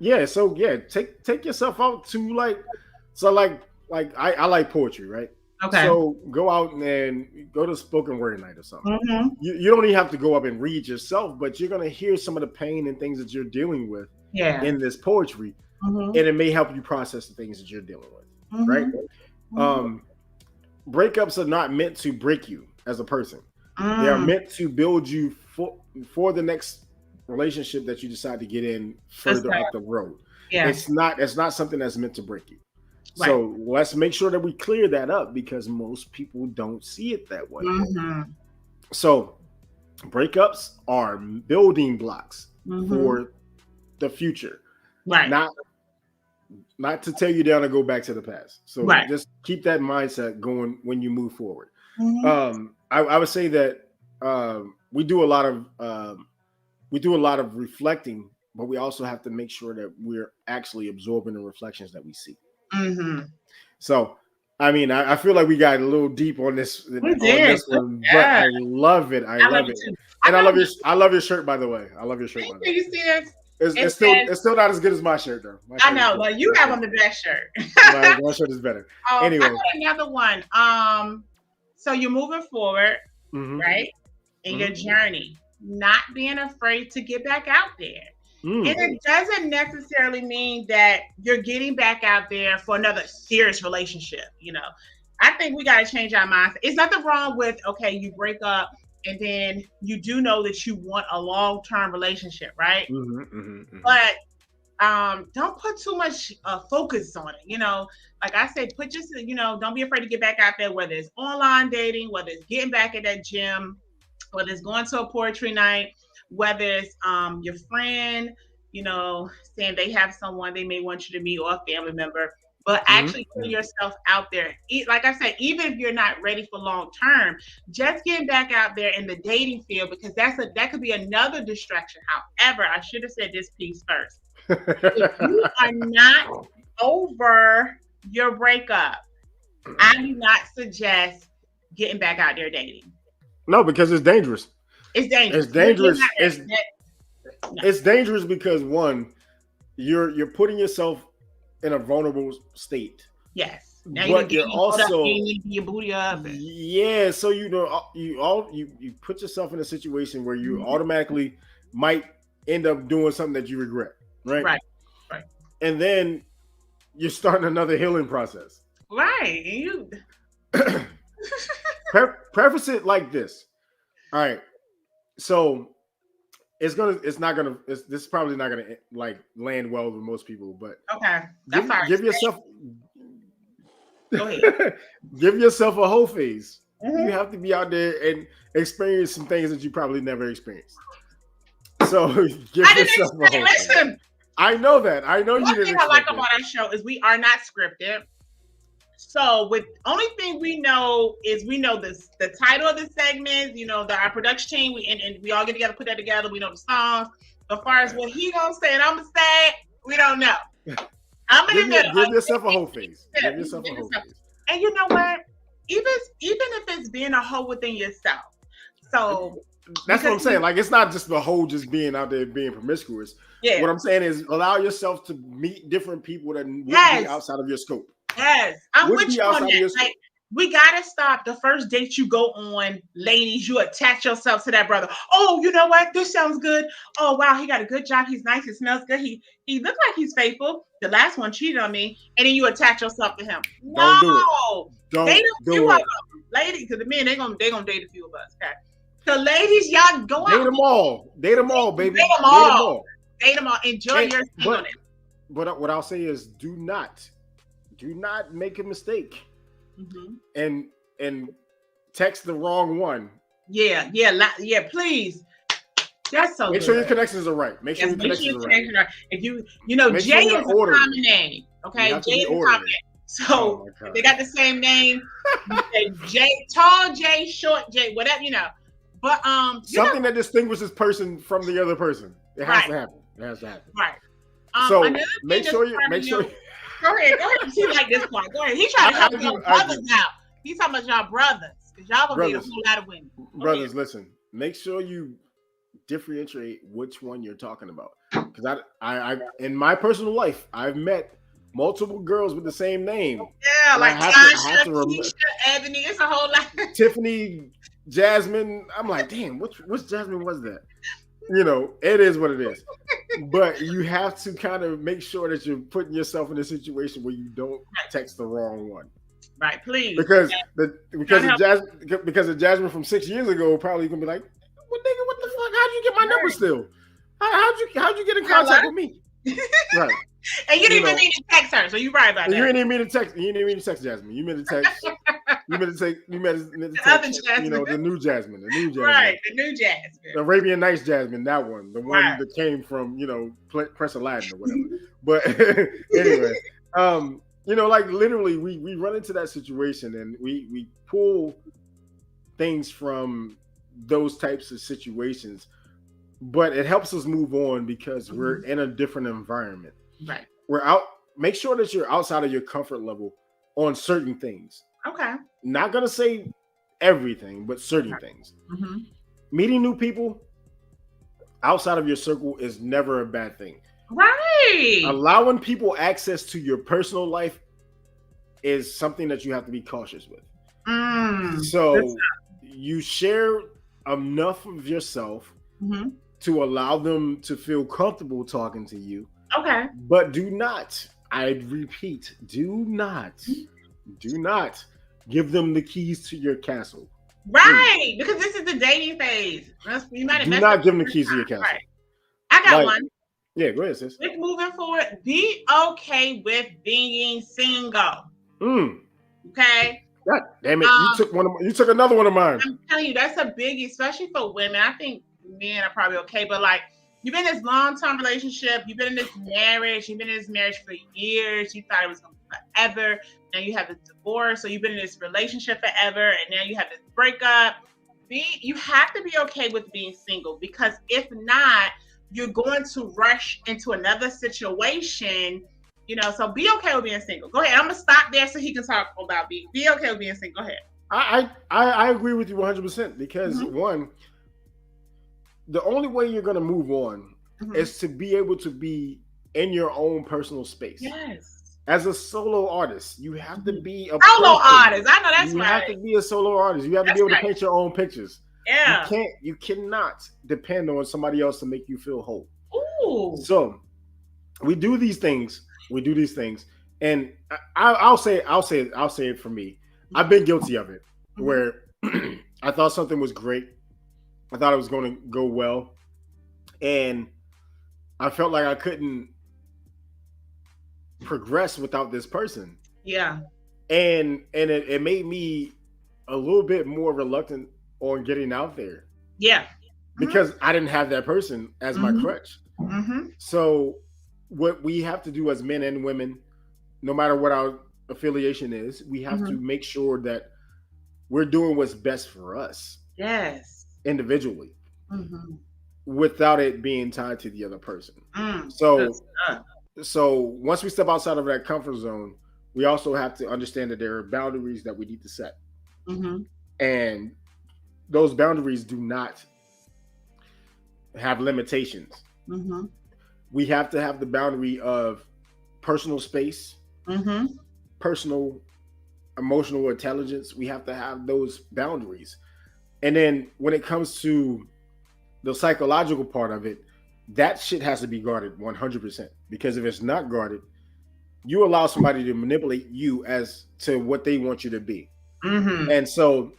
take yourself out to I like poetry, right? Okay. So go out and go to spoken word night or something. You don't even have to go up and read yourself, but you're gonna hear some of the pain and things that you're dealing with in this poetry, and it may help you process the things that you're dealing with, right? Breakups are not meant to break you as a person. They are meant to build you for the next relationship that you decide to get in further up the road. Yeah. It's not something that's meant to break you. Right. So let's make sure that we clear that up because most people don't see it that way. So breakups are building blocks for the future. Right. Not to tear you down and go back to the past. So just keep that mindset going when you move forward. I would say that we do a lot of reflecting, but we also have to make sure that we're actually absorbing the reflections that we see. So, I mean, I feel like we got a little deep on this. But I love it. I love it, and I love your shirt. By the way, I love your shirt. By the way. You see this? It's still not as good as my shirt though. I know. Well, you have on the best shirt. my shirt is better. Anyway, I got another one. So you're moving forward, right, in your journey, not being afraid to get back out there. And it doesn't necessarily mean that you're getting back out there for another serious relationship. You know, I think we got to change our mindset. It's nothing wrong with, okay, you break up and then you do know that you want a long-term relationship, right? But don't put too much focus on it. You know, like I said, don't be afraid to get back out there, whether it's online dating, whether it's getting back at that gym, whether it's going to a poetry night, whether it's your friend, saying they have someone they may want you to meet or a family member, but actually put yourself out there. Like I said, even if you're not ready for long term, just getting back out there in the dating field, because that could be another distraction. However, I should have said this piece first. If you are not over your breakup, I do not suggest getting back out there dating. No, because it's dangerous. It's dangerous. It's dangerous. It's dangerous because one, you're putting yourself in a vulnerable state. Yes. Now but you're also your booty up. Yeah. So you put yourself in a situation where you automatically might end up doing something that you regret. Right. And then you're starting another healing process. Right. Preface it like this. All right. So this is probably not gonna like land well with most people, but okay. Give yourself Go ahead. Give yourself a whole phase. You have to be out there and experience some things that you probably never experienced. So give yourself a whole phase. Listen. I know that. I know you didn't. One thing I like about our show is we are not scripted. So with only thing we know is the title of the segment, our production team, and we all get together, put that together. We know the songs. As far as what he gonna say and I'm gonna say, we don't know. I'm in the middle. Give yourself a whole phase. Give yourself a whole phase. And you know what? Even if it's being a hoe within yourself. So that's what I'm saying. Like, it's not just the whole just being out there being promiscuous. Yeah. What I'm saying is allow yourself to meet different people that would be outside of your scope. Yes, I'm with you on that. Like, We gotta stop the first date you go on, ladies. You attach yourself to that brother. Oh, you know what? This sounds good. Oh wow, he got a good job. He's nice. He smells good. He looks like he's faithful. The last one cheated on me, and then you attach yourself to him. Don't do it. No, Don't date a do few it. of them, ladies. Because the men they gonna date a few of us. Okay, so ladies, y'all go Date out. them all. Date them all, baby. Date them all. Date them all. Enjoy And- your singleness. But what I'll say is, do not make a mistake and text the wrong one. Yeah. Please. That's so Make good. sure your connections are right. Make sure Yes, your make sure connections your are right. connections are. If you know, Make Jay sure is you're a orderly. common name. Okay, You have to Jay be is a orderly. common name. So Oh my God. they got the same name. You say Jay, tall Jay, short Jay, whatever you know. But Something that distinguishes person from the other person. It has to happen. It has to happen. right. So another make thing sure that's you make sure. permanent- Go ahead. He like this part. Go ahead. He trying to I help do, your I brothers do. out. He's talking about y'all brothers because y'all gonna date a Brothers. whole lot of women. Brothers, listen. Make sure you differentiate which one you're talking about. Because I in my personal life, I've met multiple girls with the same name. Yeah, And like I have to Keisha, Ebony. It's a whole lot. Tiffany, Jasmine. I'm like, damn, which Jasmine was that? You know, it is what it is. But you have to kind of make sure that you're putting yourself in a situation where you don't text the wrong one. Right, please. Because Trying to the Jasmine from 6 years ago probably gonna be like, well, nigga, what the fuck? How'd you get my number still? How'd you get in contact with me? Right. And you didn't know. even mean to text her, so you're right about And that. you didn't even mean to text. You didn't even mean to text Jasmine. You meant to text. You meant to other text. Jasmine. You know, the new Jasmine. The new Jasmine. Right, the new Jasmine. The Arabian Nights Jasmine. That one. The one Right. that came from Prince Aladdin or whatever. But anyway, you know, like literally, we run into that situation and we pull things from those types of situations, but it helps us move on because we're in a different environment. Right. We're out. Make sure that you're outside of your comfort level on certain things. Okay. Not gonna say everything, but certain things. Mm-hmm. Meeting new people outside of your circle is never a bad thing. Right. Allowing people access to your personal life is something that you have to be cautious with. So you share enough of yourself to allow them to feel comfortable talking to you. Okay. But do not, I repeat, do not give them the keys to your castle. Right. Because this is the dating phase. You might have Do messed not up give them the first keys to your time. castle. Right. I got Like- one. Yeah, go ahead, sis. With moving forward, be okay with being single. Okay. God damn it! You took another one of mine. I'm telling you, that's a biggie, especially for women. I think men are probably okay, but like you've been in this long-term relationship, you've been in this marriage, for years, you thought it was gonna be forever. Now you have a divorce, so you've been in this relationship forever, and now you have this breakup. You have to be okay with being single, because if not, you're going to rush into another situation. You know, so be okay with being single. Go ahead. I'm gonna stop there so he can talk about be okay with being single. Go ahead. I agree with you 100% because one, the only way you're gonna move on is to be able to be in your own personal space. Yes. As a solo artist, you have to be a Solo person. artist. I know that's you right. have to be a solo artist. You have to That's be able right. to paint your own pictures. Yeah. You cannot depend on somebody else to make you feel whole. Ooh. So we do these things. And I'll say it for me. I've been guilty of it where I thought something was great. I thought it was going to go well. And I felt like I couldn't progress without this person. Yeah. And it made me a little bit more reluctant on getting out there. Yeah. Because I didn't have that person as my crutch. So what we have to do as men and women, no matter what our affiliation is, we have to make sure that we're doing what's best for us. Yes. Individually. Without it being tied to the other person. So once we step outside of that comfort zone, we also have to understand that there are boundaries that we need to set. And those boundaries do not have limitations. We have to have the boundary of personal space, personal emotional intelligence, we have to have those boundaries. And then when it comes to the psychological part of it, that shit has to be guarded 100%. Because if it's not guarded, you allow somebody to manipulate you as to what they want you to be. Mm-hmm. And so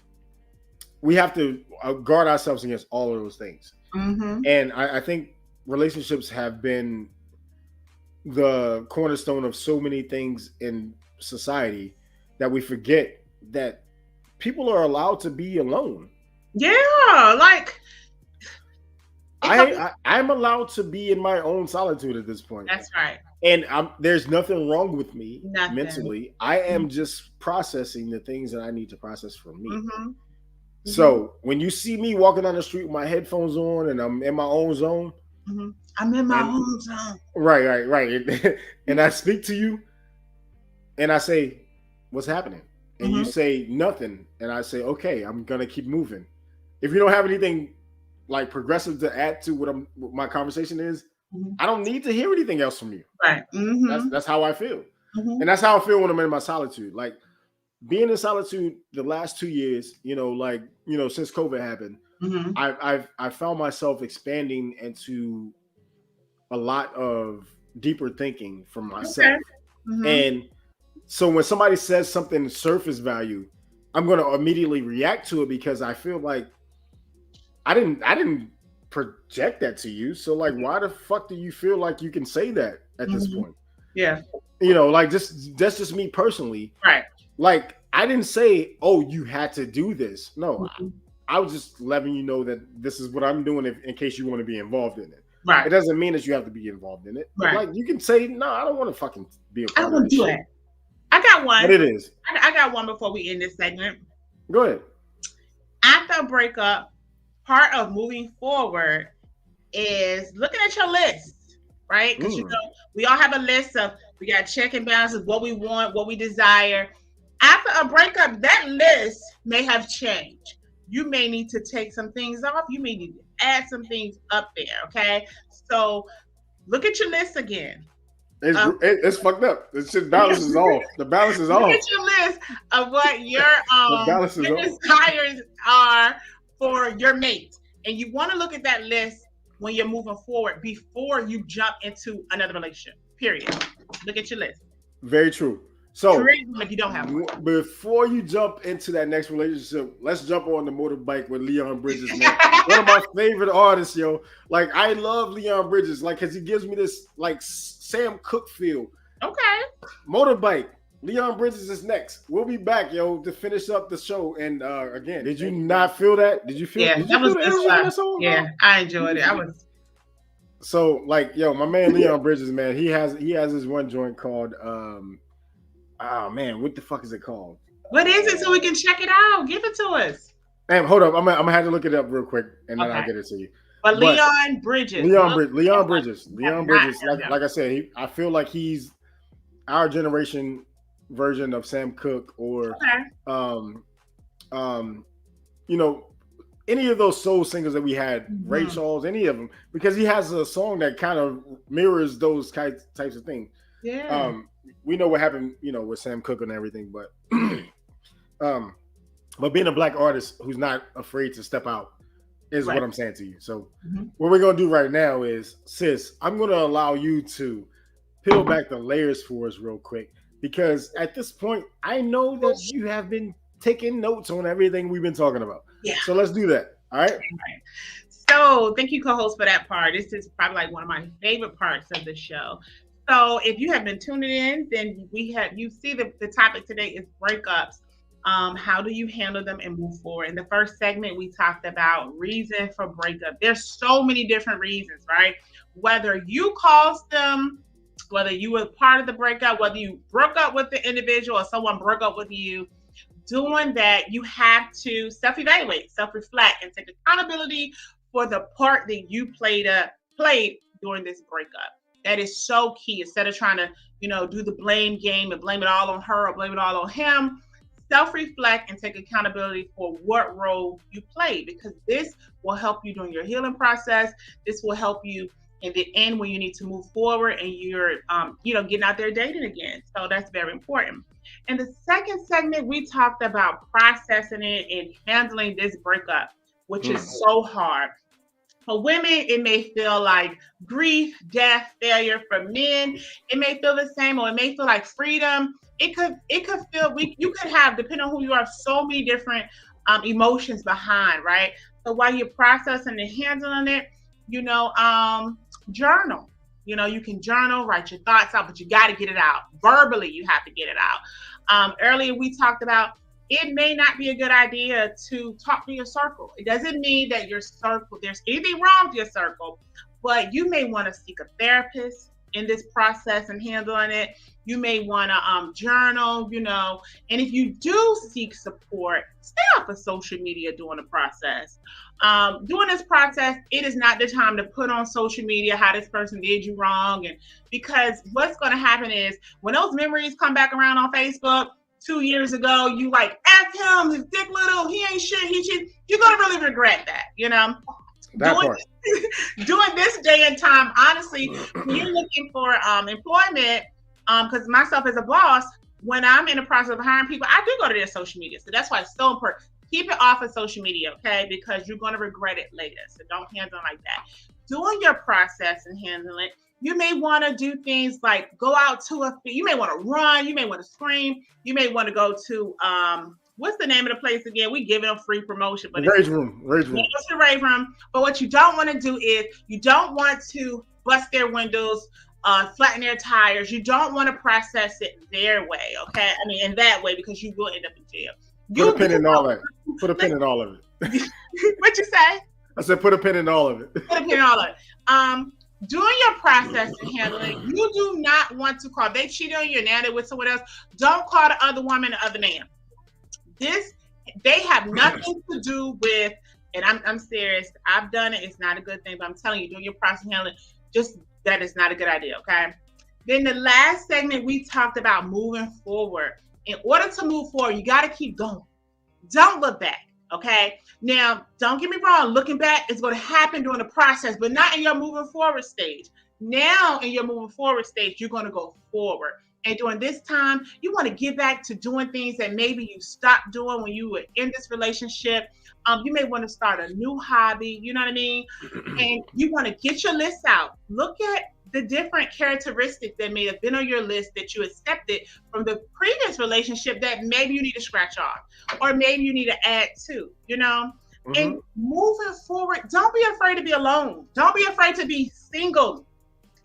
we have to guard ourselves against all of those things. Mm-hmm. And I think relationships have been the cornerstone of so many things in society that we forget that people are allowed to be alone. Yeah, like I'm allowed to be in my own solitude at this point. that's right. And there's nothing wrong with me Nothing. mentally. I am just processing the things that I need to process for me. Mm-hmm. So when you see me walking down the street with my headphones on and I'm in my own zone, Mm-hmm. I'm in my own zone. right. And I speak to you and I say, what's happening? And you say nothing. And I say, okay, I'm going to keep moving. If you don't have anything like progressive to add to what my conversation is, I don't need to hear anything else from you. Right. Mm-hmm. That's how I feel. Mm-hmm. And that's how I feel when I'm in my solitude. Like being in solitude the last 2 years, since COVID happened, Mm-hmm. I found myself expanding into a lot of deeper thinking for myself. Okay. Mm-hmm. And so when somebody says something surface value, I'm going to immediately react to it because I feel like I didn't project that to you. So like, why the fuck do you feel like you can say that at this point? Yeah. Like that's just me personally. Right. Like I didn't say, oh, you had to do this. No, I was just letting you know that this is what I'm doing in case you want to be involved in it. Right. It doesn't mean that you have to be involved in it. Right. Like you can say, no, I don't want to fucking be a part I don't of want this to do shit. it. I got one. But it is. I got one before we end this segment. Go ahead. After a breakup, part of moving forward is looking at your list, right? Because we all have a list of we got check and balances, what we want, what we desire. After a breakup, that list may have changed. You may need to take some things off. You may need to add some things up there. Okay, so look at your list again. It's fucked up. This shit balance is off. The balance is Look off. at your list of what your balance is your off. desires are for your mate, and you want to look at that list when you're moving forward before you jump into another relationship. Period. Look at your list. Very true. So create them if you don't have one. Before you jump into that next relationship, let's jump on the motorbike with Leon Bridges, man. One of my favorite artists, yo. Like I love Leon Bridges, like because he gives me this like Sam Cooke feel. Okay. Motorbike. Leon Bridges is next. We'll be back, yo, to finish up the show. And again, did you not feel that? Did you feel? Yeah, did that you was feel the energy in that good. song, Yeah, bro? I enjoyed it. I was. So like, yo, my man Leon Bridges, man, he has this one joint called oh man, what the fuck is it called? What is it so we can check it out? Give it to us. Damn, hold up. I'm gonna have to look it up real quick and then Okay. I'll get it to you. But Leon Bridges. Leon Bridges. Have not heard him. Like I said, I feel like he's our generation version of Sam Cooke or any of those soul singers that we had, Ray Charles, any of them, because he has a song that kind of mirrors those types of things. Yeah. We know what happened, with Sam Cooke and everything, but but being a black artist who's not afraid to step out is what I'm saying to you. So what we're gonna do right now is, sis, I'm gonna allow you to peel back the layers for us real quick, because at this point, I know that you have been taking notes on everything we've been talking about. Yeah. So let's do that. All right. So thank you, co-host, for that part. This is probably like one of my favorite parts of the show. So if you have been tuning in, then you see the topic today is breakups. How do you handle them and move forward? In the first segment, we talked about reason for breakup. There's so many different reasons, right? Whether you caused them, whether you were part of the breakup, whether you broke up with the individual or someone broke up with you, doing that, you have to self-evaluate, self-reflect, and take accountability for the part that you played during this breakup. That is so key. Instead of trying to, do the blame game and blame it all on her or blame it all on him, self-reflect and take accountability for what role you played, because this will help you during your healing process. This will help you in the end when you need to move forward and you're, getting out there dating again. So that's very important. In the second segment, we talked about processing it and handling this breakup, which is so hard. For women, it may feel like grief, death, failure. For men, it may feel the same, or it may feel like freedom. It could feel you could have, depending on who you are, so many different emotions behind, right? So while you're processing and handling it, journal. You can journal, write your thoughts out, but you got to get it out. Verbally, you have to get it out. Earlier, we talked about it may not be a good idea to talk to your circle. It doesn't mean that your circle, there's anything wrong with your circle, but you may want to seek a therapist in this process and handling it. You may want to journal, and if you do seek support, stay off of social media during the process. During this process, it is not the time to put on social media how this person did you wrong. And because what's going to happen is when those memories come back around on Facebook 2 years ago, you like, F him, his dick little, he ain't shit, he shit. You're going to really regret that, Doing this day and time, honestly, when you're looking for employment, because myself as a boss, when I'm in the process of hiring people, I do go to their social media. So that's why it's so important. Keep it off of social media, okay? Because you're going to regret it later. So don't handle it like that. Doing your process and handling it, you may want to do things like go out to you may want to run, you may want to scream, you may want to go to what's the name of the place again? We give them free promotion, but rage room. It's the rage room. But what you don't want to do is you don't want to bust their windows, flatten their tires. You don't want to process it their way, okay? I mean, in that way, because you will end up in jail. Put a pin in all that. Put a pin in all of it. What you say? I said put a pin in all of it. Put a pin in all of it. During your process and handling, you do not want to call. They cheated on you and now they're with someone else. Don't call the other woman the other man. They have nothing to do with, and I'm serious. I've done it. It's not a good thing, but I'm telling you, doing your process and handling, just that is not a good idea, okay? Then the last segment, we talked about moving forward. In order to move forward, you got to keep going. Don't look back, okay? Now, don't get me wrong. Looking back is going to happen during the process, but not in your moving forward stage. Now, in your moving forward stage, you're going to go forward. And during this time, you want to get back to doing things that maybe you stopped doing when you were in this relationship. You may want to start a new hobby, you know what I mean? And you want to get your list out. Look at the different characteristics that may have been on your list that you accepted from the previous relationship that maybe you need to scratch off or maybe you need to add to, And moving forward, don't be afraid to be alone. Don't be afraid to be single.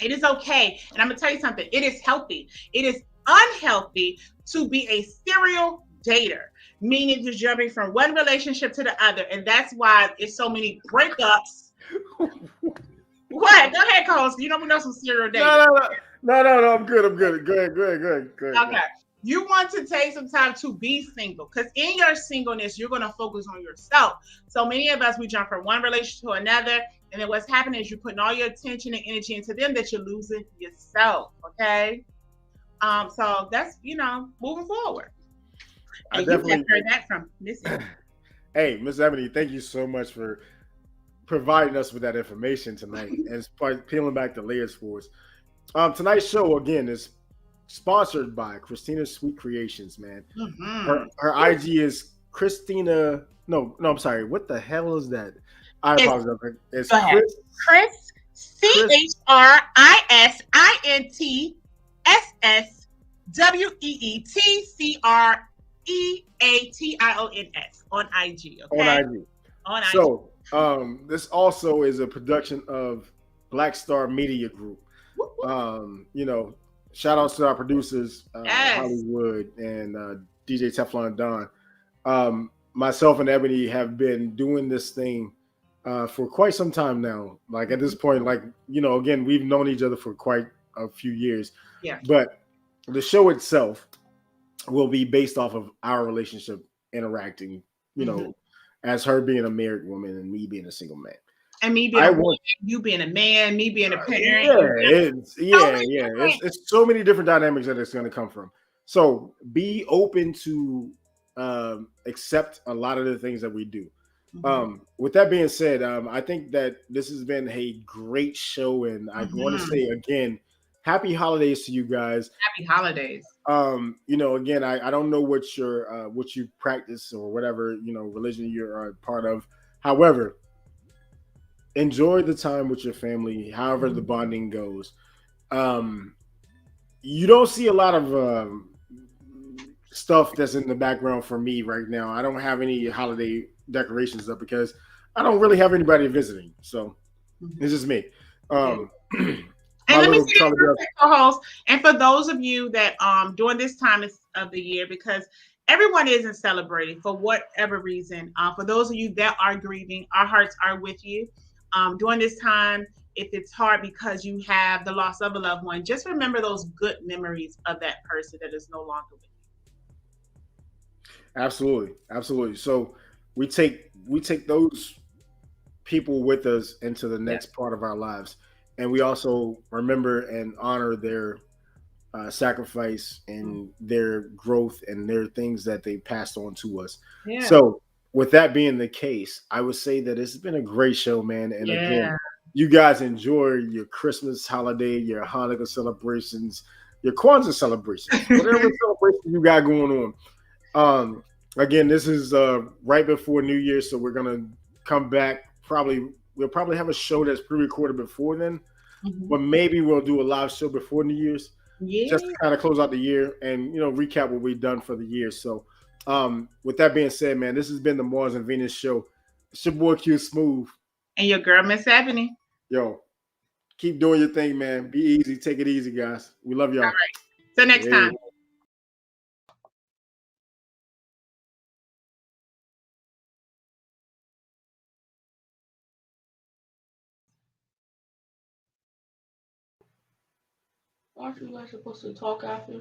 It is okay. And I'm going to tell you something. It is healthy. It is unhealthy to be a serial dater, meaning just jumping from one relationship to the other. And that's why it's so many breakups. What? Go ahead, Coles. We know some serial daters. No. I'm good. Go ahead. Okay. You want to take some time to be single because in your singleness, you're going to focus on yourself. So many of us, we jump from one relationship to another. And then what's happening is you're putting all your attention and energy into them that you're losing yourself. Okay. So that's, moving forward. And you have heard that from Miss Ebony. Hey, Miss Ebony, thank you so much for providing us with that information tonight and peeling back the layers for us. Tonight's show, again, is sponsored by Christina Sweet Creations, man. Mm-hmm. Her IG is Christina. No, I'm sorry. What the hell is that? I apologize. It's Chris ChrisTinSweetCreations on IG. Okay? On IG. So this also is a production of Black Star Media Group. Shout outs to our producers, Hollywood and DJ Teflon Don. Myself and Ebony have been doing this thing for quite some time now. Like at this point, again, we've known each other for quite a few years. Yeah. But the show itself will be based off of our relationship interacting, as her being a married woman and me being a single man. And me being a woman, you being a man, me being a parent. It's so many different dynamics that it's going to come from. So be open to accept a lot of the things that we do. With that being said, I think that this has been a great show, and I want to say again, happy holidays to you guys. Happy holidays. You know, again, I don't know what what you practice or whatever, you know, religion you're a part of. However, enjoy the time with your family, however the bonding goes. You don't see a lot of stuff that's in the background for me right now. I don't have any holiday decorations up because I don't really have anybody visiting. So it's just me. And let me say co-host, and for those of you that during this time of the year, because everyone isn't celebrating for whatever reason. For those of you that are grieving, our hearts are with you. During this time, if it's hard because you have the loss of a loved one, just remember those good memories of that person that is no longer with you. Absolutely, absolutely. So we take those people with us into the next part of our lives, and we also remember and honor their sacrifice and their growth and their things that they passed on to us. Yeah. So with that being the case, I would say that it's been a great show, man. And again, you guys enjoy your Christmas holiday, your Hanukkah celebrations, your Kwanzaa celebrations, whatever celebration you got going on. Again, this is right before New Year, so we're gonna come back. We'll probably have a show that's pre-recorded before then, but maybe we'll do a live show before New Year's, just to kind of close out the year and recap what we've done for the year. So, with that being said, man, this has been the Mars and Venus show. It's your boy Q Smooth and your girl Miss Ebony. Yo, keep doing your thing, man. Be easy, take it easy, guys. We love y'all. All right. Till next time. Aren't you guys supposed to talk after?